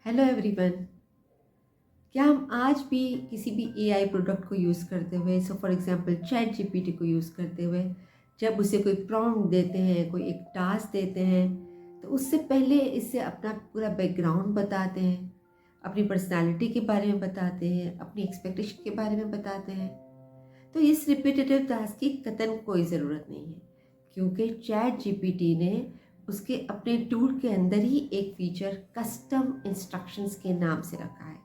Hello everyone. क्या हम आज भी किसी भी एआई प्रोडक्ट को यूज़ करते हुए, so for example chat GPT को यूज़ करते हुए, जब उसे कोई प्रॉम्प्ट देते हैं, कोई एक टास्क देते हैं, तो उससे पहले इससे अपना पूरा बैकग्राउंड बताते हैं, अपनी पर्सनालिटी के बारे में बताते हैं, अपनी एक्सपेक्टेशन के बारे में बताते हैं। तो इस रिपीटेटिव टास्क की कतई कोई ज़रूरत नहीं है, क्योंकि चैट जीपीटी ने उसके अपने टूल के अंदर ही एक फीचर कस्टम इंस्ट्रक्शंस के नाम से रखा है।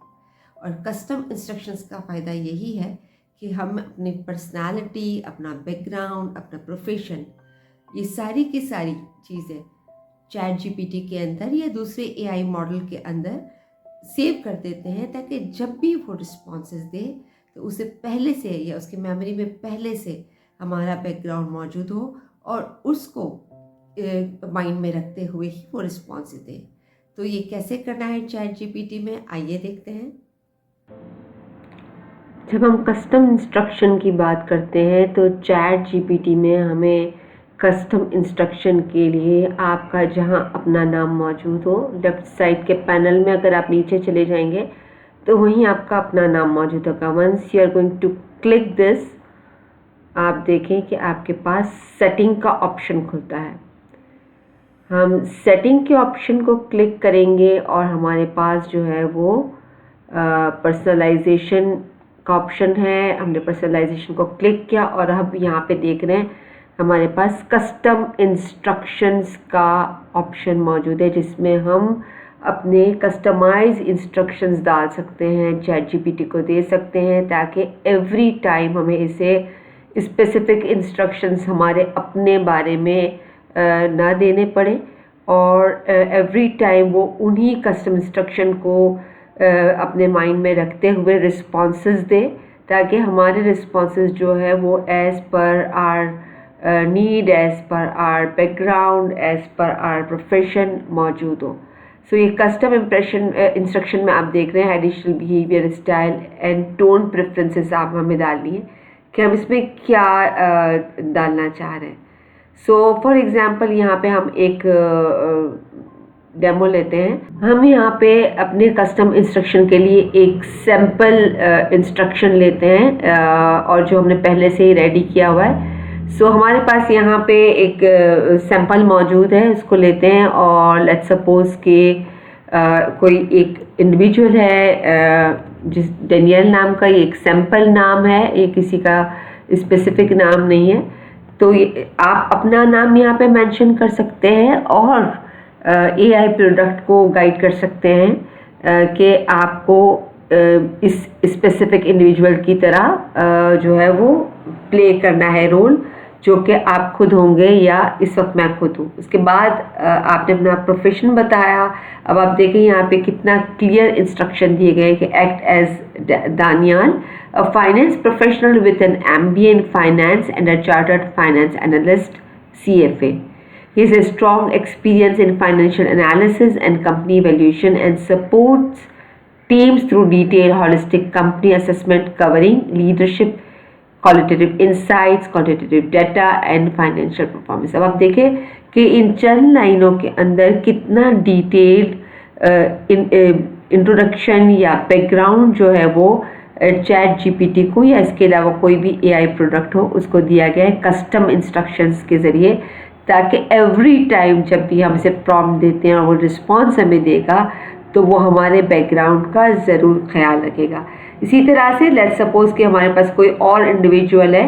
और कस्टम इंस्ट्रक्शंस का फ़ायदा यही है कि हम अपनी पर्सनालिटी, अपना बैकग्राउंड, अपना प्रोफेशन, ये सारी की सारी चीज़ें चैट जीपीटी के अंदर या दूसरे एआई मॉडल के अंदर सेव कर देते हैं, ताकि जब भी वो रिस्पॉन्सेस दे तो उसे पहले से या उसकी मेमोरी में पहले से हमारा बैकग्राउंड मौजूद हो और उसको माइंड में रखते हुए ही वो रिस्पॉन्स दे। तो ये कैसे करना है चैट जीपीटी में, आइए देखते हैं। जब हम कस्टम इंस्ट्रक्शन की बात करते हैं तो चैट जीपीटी में हमें कस्टम इंस्ट्रक्शन के लिए आपका जहां अपना नाम मौजूद हो, लेफ्ट साइड के पैनल में अगर आप नीचे चले जाएंगे तो वहीं आपका अपना नाम मौजूद होगा। Once you are going to click this, आप देखें कि आपके पास सेटिंग का ऑप्शन खुलता है। हम सेटिंग के ऑप्शन को क्लिक करेंगे और हमारे पास जो है वो पर्सनलाइजेशन का ऑप्शन है। हमने पर्सनलाइजेशन को क्लिक किया और अब यहाँ पे देख रहे हैं हमारे पास कस्टम इंस्ट्रक्शंस का ऑप्शन मौजूद है, जिसमें हम अपने कस्टमाइज इंस्ट्रक्शंस डाल सकते हैं, चैट जीपीटी को दे सकते हैं, ताकि एवरी टाइम हमें इसे स्पेसिफिक इंस्ट्रक्शंस हमारे अपने बारे में ना देने पड़े और एवरी टाइम वो उन्हीं कस्टम इंस्ट्रक्शन को अपने माइंड में रखते हुए रिस्पॉन्सेस दे, ताकि हमारे रिस्पॉन्सेस जो है वो as per our need, as per our background, as per our profession मौजूद हो। सो ये कस्टम इंस्ट्रक्शन में आप देख रहे हैं additional behaviour, style and tone preferences आप हमें डालनी है कि हम इसमें क्या डालना चाह रहे हैं। सो फॉर एग्ज़ाम्पल यहाँ पे हम एक डेमो लेते हैं। हम यहाँ पे अपने कस्टम इंस्ट्रक्शन के लिए एक सैम्पल इंस्ट्रक्शन लेते हैं और जो हमने पहले से ही रेडी किया हुआ है। सो हमारे पास यहाँ पे एक सैम्पल मौजूद है, उसको लेते हैं और लेट्स सपोज कि कोई एक इंडिविजुअल है जिस डेनियल नाम का, ये एक सैम्पल नाम है, ये किसी का स्पेसिफिक नाम नहीं है। तो आप अपना नाम यहाँ पे मेंशन कर सकते हैं और एआई प्रोडक्ट को गाइड कर सकते हैं कि आपको इस स्पेसिफिक इंडिविजुअल की तरह जो है वो प्ले करना है रोल, जो कि आप खुद होंगे या इस वक्त मैं खुद हूँ। उसके बाद आपने अपना प्रोफेशन बताया। अब आप देखें यहाँ पे कितना क्लियर इंस्ट्रक्शन दिए गए कि act as Daniyal, a finance professional with an MBA in finance and a chartered finance analyst CFA. He has a strong experience in financial analysis and company valuation and supports teams through detailed holistic company assessment covering leadership, qualitative insights, quantitative data and financial performance. अब आप देखें कि इन चंद लाइनों के अंदर कितना detailed introduction या background जो है वो चैट जीपीटी को या इसके अलावा कोई भी एआई प्रोडक्ट हो उसको दिया गया है कस्टम इंस्ट्रक्शंस के ज़रिए, ताकि एवरी टाइम जब भी हम इसे प्रॉम्प्ट देते हैं और वो रिस्पॉन्स हमें देगा तो वो हमारे बैकग्राउंड का ज़रूर ख्याल रखेगा। इसी तरह से लेट्स सपोज कि हमारे पास कोई और इंडिविजुअल है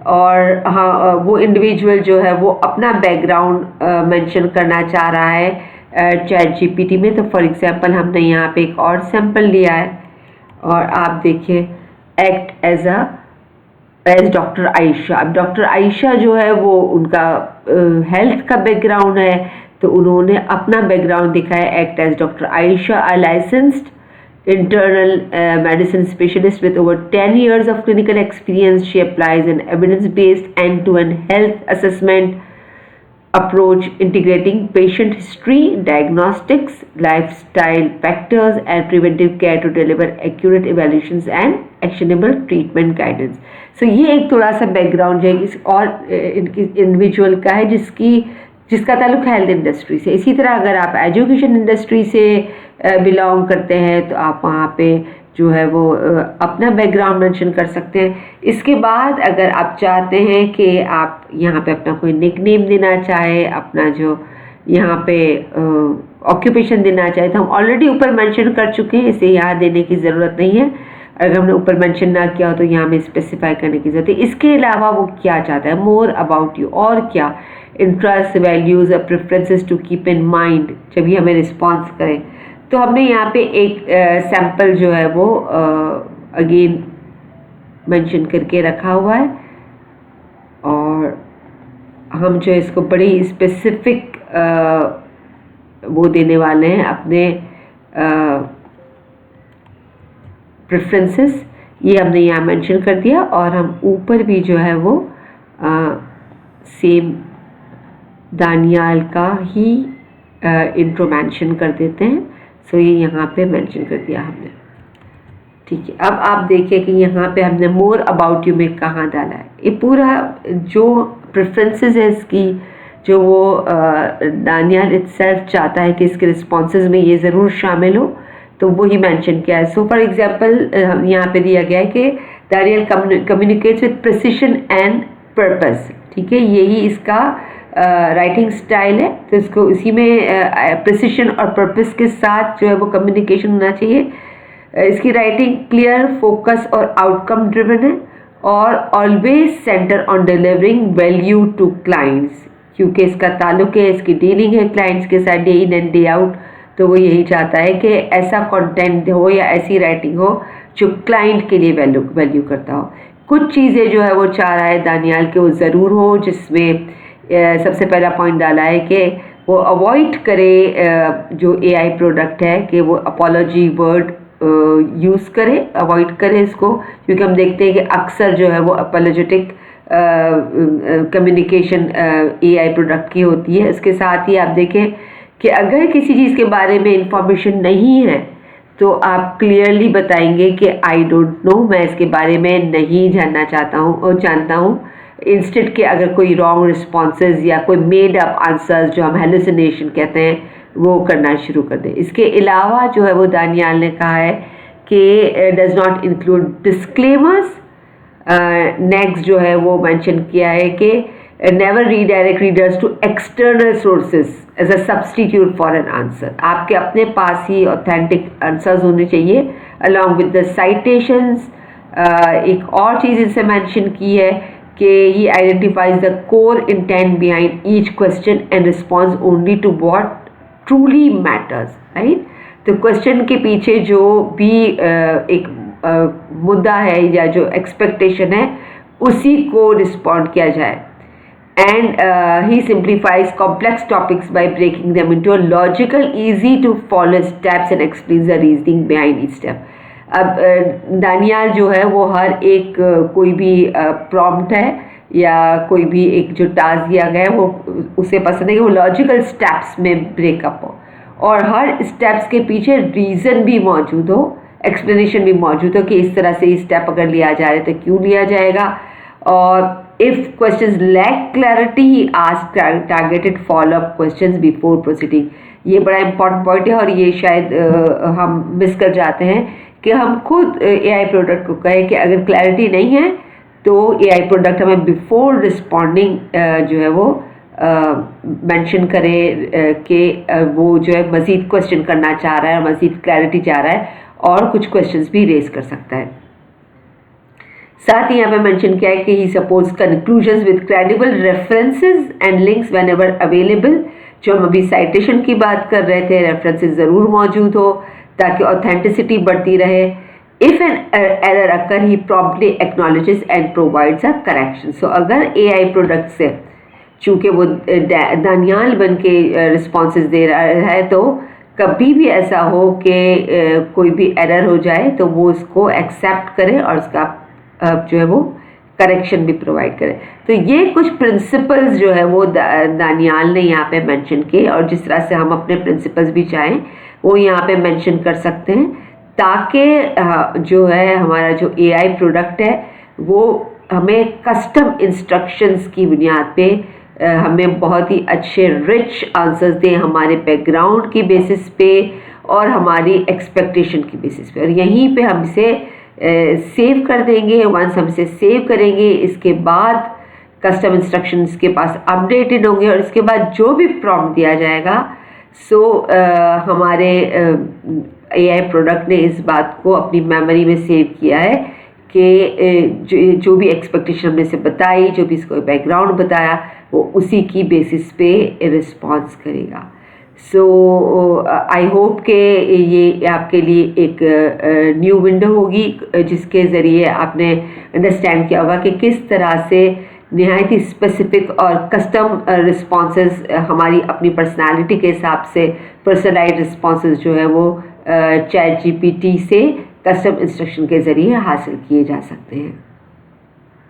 और हाँ, वो इंडिविजुअल जो है वो अपना बैकग्राउंड मेंशन करना चाह रहा है चैट जीपीटी में। तो फॉर एग्जांपल हमने यहाँ पे एक और सैम्पल लिया है और आप देखिए एक्ट एज डॉक्टर आयशा। अब डॉक्टर आयशा जो है वो उनका हेल्थ का बैकग्राउंड है, तो उन्होंने अपना बैकग्राउंड दिखाया, act as doctor Ayesha, a licensed internal medicine specialist with over 10 years of clinical experience. She applies an evidence-based end-to-end health assessment approach integrating patient history, diagnostics, lifestyle factors and preventive care to deliver accurate evaluations and actionable treatment guidance. So ये एक थोड़ा सा background है और इनकी individual का है जिसकी जिसका ताल्लुक हेल्थ इंडस्ट्री से। इसी तरह अगर आप एजुकेशन इंडस्ट्री से बिलोंग करते हैं तो आप वहाँ पे जो है वो अपना बैकग्राउंड मेंशन कर सकते हैं। इसके बाद अगर आप चाहते हैं कि आप यहाँ पे अपना कोई निकनेम देना चाहे, अपना जो यहाँ पे ऑक्यूपेशन देना चाहे, तो हम ऑलरेडी ऊपर मेंशन कर चुके हैं, इसे यहाँ देने की ज़रूरत नहीं है। अगर हमने ऊपर मेंशन ना किया हो तो यहाँ में स्पेसिफाई करने की ज़रूरत है। इसके अलावा वो क्या चाहता है, मोर अबाउट यू, और क्या इंटरेस्ट, वैल्यूज़ और preferences to keep in mind जब ये हमें रिस्पॉन्स करें। तो हमने यहाँ पे एक सैम्पल जो है वो अगेन मेंशन करके रखा हुआ है, और हम जो इसको बड़ी स्पेसिफिक वो देने वाले हैं अपने प्रेफरेंसेस। ये हमने यहाँ मेंशन कर दिया, और हम ऊपर भी जो है वो सेम दानियाल का ही इंट्रो मेंशन कर देते हैं। सो ये यहाँ पे मेंशन कर दिया हमने, ठीक है। अब आप देखिए कि यहाँ पे हमने मोर अबाउट यू में कहाँ डाला है। ये पूरा जो प्रेफरेंसेस है इसकी, जो वो दानियाल इटसेल्फ चाहता है कि इसके रिस्पॉन्सेज में ये ज़रूर शामिल हो, तो वही मेंशन किया है। सो फॉर एग्जांपल यहाँ पे दिया गया है कि Daniyal communicates with precision and purpose, ठीक है, यही इसका राइटिंग स्टाइल है। तो इसको इसी में प्रिसिशन और पर्पस के साथ जो है वो कम्युनिकेशन होना चाहिए। इसकी राइटिंग क्लियर, फोकस और आउटकम ड्रिवन है, और always centre on delivering value to clients, क्योंकि इसका ताल्लुक है, इसकी डीलिंग है क्लाइंट्स के साथ day in and day out. तो वो यही चाहता है कि ऐसा कंटेंट हो या ऐसी राइटिंग हो जो क्लाइंट के लिए वैल्यू करता हो। कुछ चीज़ें जो है वो चाह रहा है दानियाल के वो ज़रूर हो, जिसमें सबसे पहला पॉइंट डाला है कि वो अवॉइड करे जो एआई प्रोडक्ट है कि वो अपॉलॉजी वर्ड यूज़ करे, अवॉइड करे इसको, क्योंकि हम देखते हैं कि अक्सर जो है वो अपॉलोजेटिक कम्युनिकेशन एआई प्रोडक्ट की होती है। इसके साथ ही आप देखें कि अगर किसी चीज़ के बारे में इंफॉर्मेशन नहीं है तो आप क्लियरली बताएंगे कि आई डोंट नो, मैं इसके बारे में नहीं जानना चाहता हूँ और जानता हूँ, इंस्टेड के अगर कोई रॉन्ग रिस्पॉन्सेज या कोई मेड अप आंसर्स जो हम हेलुसिनेशन कहते हैं वो करना शुरू कर दें। इसके अलावा जो है वो दानियाल ने कहा है कि does not include disclaimers. Next जो है वो मेंशन किया है कि never redirect readers to external sources as a substitute for an answer. आपके अपने पास ही ऑथेंटिक आंसर्स होने चाहिए अलॉन्ग विद द साइटेशंस। एक और चीज़ इनसे मेंशन की है कि he identifies the core intent behind each question and response only to what truly matters, right. तो क्वेश्चन के पीछे जो भी एक मुद्दा है या जो एक्सपेक्टेशन है उसी को रिस्पॉन्ड किया जाए। And he simplifies complex topics by breaking them into a logical, easy to follow steps and explain the reasoning behind each step. अब दानियाल जो है वो हर एक कोई भी प्रॉम्प्ट है या कोई भी एक जो टास्क दिया गया है वो उसे पसंद है कि वो लॉजिकल स्टेप्स में ब्रेकअप हो, और हर स्टेप्स के पीछे रीज़न भी मौजूद हो, एक्सप्लेनेशन भी मौजूद हो कि इस तरह से स्टेप अगर लिया जा रहा है तो क्यों लिया जाएगा। और if questions lack clarity he ask targeted follow up questions before proceeding. ये बड़ा इंपॉर्टेंट पॉइंट है, और ये शायद हम मिस कर जाते हैं कि हम खुद एआई प्रोडक्ट को कहें कि अगर क्लैरिटी नहीं है तो एआई प्रोडक्ट हमें बिफोर रिस्पॉन्डिंग जो है वो मेंशन करे कि वो जो है मज़ीद क्वेश्चन करना चाह रहा है, मज़ीद क्लैरिटी चाह रहा है, और कुछ क्वेश्चंस भी रेज कर सकता है। साथ ही यहाँ पे मेंशन किया है कि he supports conclusions with credible references and links whenever available. जो हम अभी साइटेशन की बात कर रहे थे, रेफरेंसेस ज़रूर मौजूद हो ताकि ऑथेंटिसिटी बढ़ती रहे। If an error occur he promptly acknowledges and provides a correction. So अगर एआई प्रोडक्ट से चूँकि वो दानियाल बन के रिस्पॉन्सेज दे रहा है, तो कभी भी ऐसा हो कि कोई भी एरर हो जाए तो वो उसको एक्सेप्ट करे और उसका जो है वो करेक्शन भी प्रोवाइड करे। तो ये कुछ प्रिंसिपल्स जो है वो दानियाल ने यहाँ पे मेंशन किए, और जिस तरह से हम अपने प्रिंसिपल्स भी चाहें वो यहाँ पे मेंशन कर सकते हैं, ताकि जो है हमारा जो एआई प्रोडक्ट है वो हमें कस्टम इंस्ट्रक्शंस की बुनियाद पे हमें बहुत ही अच्छे रिच आंसर्स दें हमारे बैकग्राउंड की बेसिस पे और हमारी एक्सपेक्टेशन की बेसिस पे, और यहीं पे हम इसे सेव कर देंगे। वंस हम इसे सेव करेंगे, इसके बाद कस्टम इंस्ट्रक्शंस के पास अपडेटेड होंगे और इसके बाद जो भी प्रॉम्प्ट दिया जाएगा, सो हमारे एआई प्रोडक्ट ने इस बात को अपनी मेमोरी में सेव किया है कि जो भी एक्सपेक्टेशन हमने से बताई, जो भी इसको बैकग्राउंड बताया, वो उसी की बेसिस पे रिस्पॉन्स करेगा। सो आई होप कि ये आपके लिए एक न्यू विंडो होगी जिसके ज़रिए आपने अंडरस्टैंड किया होगा कि किस तरह से नहायत ही स्पेसिफिक और कस्टम रिस्पॉन्सेस हमारी अपनी पर्सनालिटी के हिसाब से पर्सनलाइज्ड रिस्पॉन्सेस जो है वो चैट जीपीटी से कस्टम इंस्ट्रक्शन के ज़रिए हासिल किए जा सकते हैं।